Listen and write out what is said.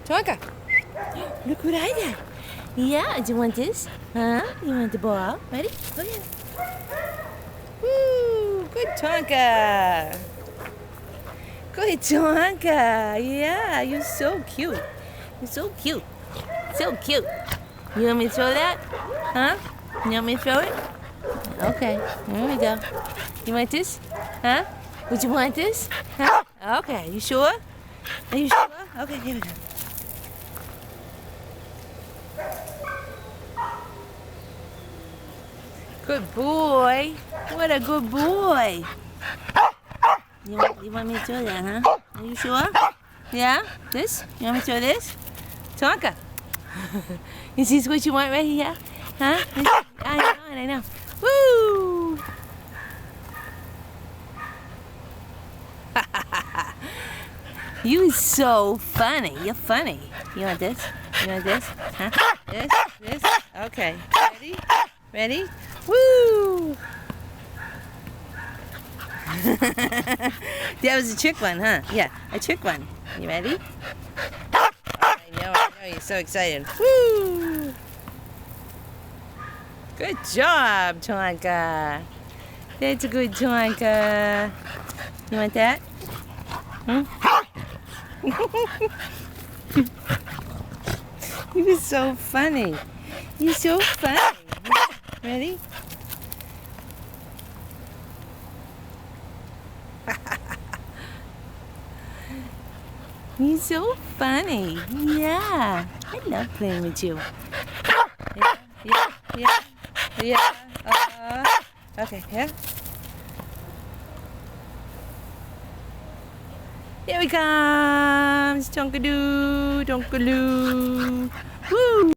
Tonka, look what I did. Yeah, do you want this? Huh? You want the ball? Ready? Go ahead. Woo! Good Tonka. Good Tonka. Yeah, you're so cute. You're so cute. So cute. You want me to throw that? Huh? You want me to throw it? Okay, here we go. You want this? Huh? Would you want this? Huh? Okay, you sure? Are you sure? Okay, here we go. Good boy. What a good boy. You want me to throw that, huh? Are you sure? Yeah? This? You want me to throw this? Tonka. Is this what you want right here? Huh? I know. Woo! You so funny. You're funny. You want this? You want this? Huh? This? Okay. Ready? Ready? Woo! That was a trick one, huh? Yeah, a trick one. You ready? I know, you're so excited. Woo! Good job, Tonka. That's a good Tonka. You want that? Hmm? You were so funny. You're so funny. Ready? You're so funny. Yeah. I love playing with you. Yeah. Okay, yeah. Here he comes. Tonka-doo, Tonka-doo. Woo!